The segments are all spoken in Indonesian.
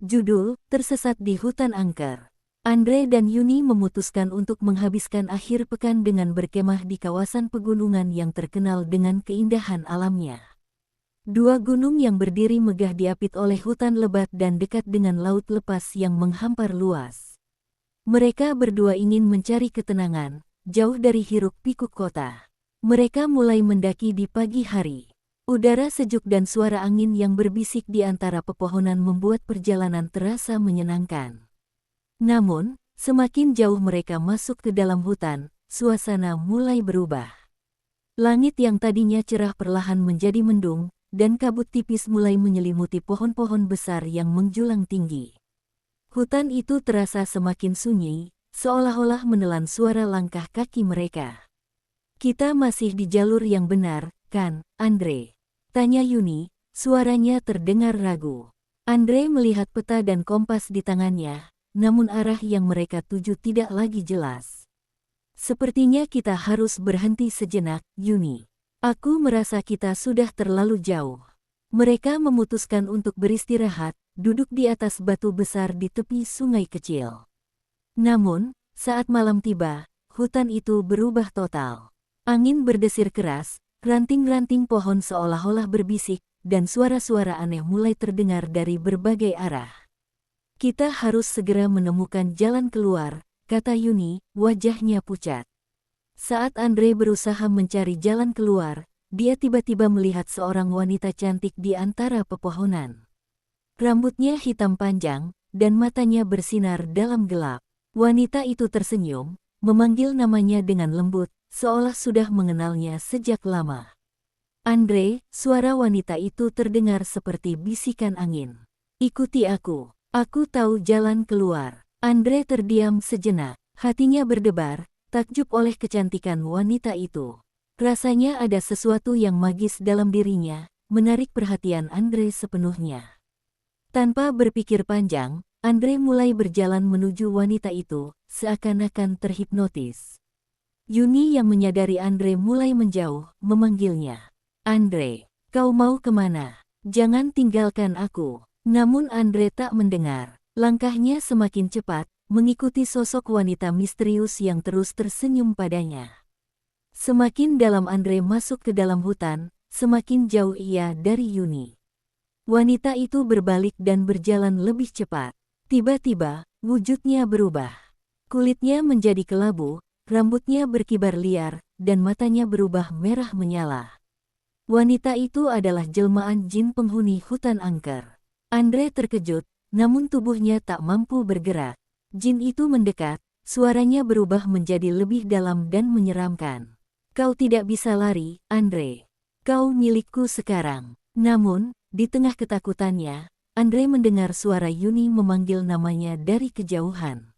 Judul, Tersesat di Hutan Angker. Andre dan Yuni memutuskan untuk menghabiskan akhir pekan dengan berkemah di kawasan pegunungan yang terkenal dengan keindahan alamnya. Dua gunung yang berdiri megah diapit oleh hutan lebat dan dekat dengan laut lepas yang menghampar luas. Mereka berdua ingin mencari ketenangan, jauh dari hiruk-pikuk kota. Mereka mulai mendaki di pagi hari. Udara sejuk dan suara angin yang berbisik di antara pepohonan membuat perjalanan terasa menyenangkan. Namun, semakin jauh mereka masuk ke dalam hutan, suasana mulai berubah. Langit yang tadinya cerah perlahan menjadi mendung, dan kabut tipis mulai menyelimuti pohon-pohon besar yang menjulang tinggi. Hutan itu terasa semakin sunyi, seolah-olah menelan suara langkah kaki mereka. "Kita masih di jalur yang benar, kan, Andre?" tanya Yuni, suaranya terdengar ragu. Andre melihat peta dan kompas di tangannya, namun arah yang mereka tuju tidak lagi jelas. "Sepertinya kita harus berhenti sejenak, Yuni. Aku merasa kita sudah terlalu jauh." Mereka memutuskan untuk beristirahat, duduk di atas batu besar di tepi sungai kecil. Namun, saat malam tiba, hutan itu berubah total. Angin berdesir keras, ranting-ranting pohon seolah-olah berbisik, dan suara-suara aneh mulai terdengar dari berbagai arah. "Kita harus segera menemukan jalan keluar," kata Yuni, wajahnya pucat. Saat Andre berusaha mencari jalan keluar, dia tiba-tiba melihat seorang wanita cantik di antara pepohonan. Rambutnya hitam panjang, dan matanya bersinar dalam gelap. Wanita itu tersenyum, memanggil namanya dengan lembut, seolah sudah mengenalnya sejak lama. "Andre," suara wanita itu terdengar seperti bisikan angin. "Ikuti aku. Aku tahu jalan keluar." Andre terdiam sejenak, hatinya berdebar, takjub oleh kecantikan wanita itu. Rasanya ada sesuatu yang magis dalam dirinya, menarik perhatian Andre sepenuhnya. Tanpa berpikir panjang, Andre mulai berjalan menuju wanita itu, seakan-akan terhipnotis. Yuni yang menyadari Andre mulai menjauh, memanggilnya. "Andre, kau mau kemana? Jangan tinggalkan aku." Namun Andre tak mendengar. Langkahnya semakin cepat, mengikuti sosok wanita misterius yang terus tersenyum padanya. Semakin dalam Andre masuk ke dalam hutan, semakin jauh ia dari Yuni. Wanita itu berbalik dan berjalan lebih cepat. Tiba-tiba, wujudnya berubah. Kulitnya menjadi kelabu, rambutnya berkibar liar, dan matanya berubah merah menyala. Wanita itu adalah jelmaan jin penghuni hutan angker. Andre terkejut, namun tubuhnya tak mampu bergerak. Jin itu mendekat, suaranya berubah menjadi lebih dalam dan menyeramkan. "Kau tidak bisa lari, Andre. Kau milikku sekarang." Namun, di tengah ketakutannya, Andre mendengar suara Yuni memanggil namanya dari kejauhan.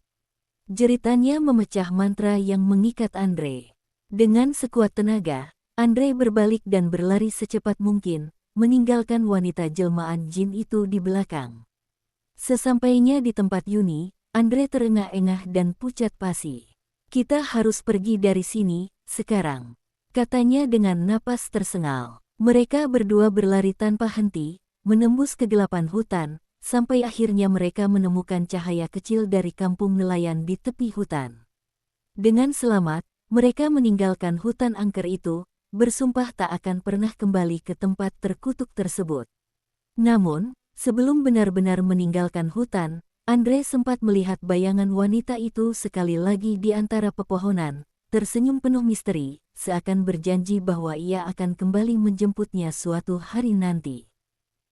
Jeritannya memecah mantra yang mengikat Andre. Dengan sekuat tenaga, Andre berbalik dan berlari secepat mungkin, meninggalkan wanita jelmaan jin itu di belakang. Sesampainya di tempat Yuni, Andre terengah-engah dan pucat pasi. "Kita harus pergi dari sini, sekarang," katanya dengan napas tersengal. Mereka berdua berlari tanpa henti, menembus kegelapan hutan, sampai akhirnya mereka menemukan cahaya kecil dari kampung nelayan di tepi hutan. Dengan selamat, mereka meninggalkan hutan angker itu, bersumpah tak akan pernah kembali ke tempat terkutuk tersebut. Namun, sebelum benar-benar meninggalkan hutan, Andre sempat melihat bayangan wanita itu sekali lagi di antara pepohonan, tersenyum penuh misteri, seakan berjanji bahwa ia akan kembali menjemputnya suatu hari nanti.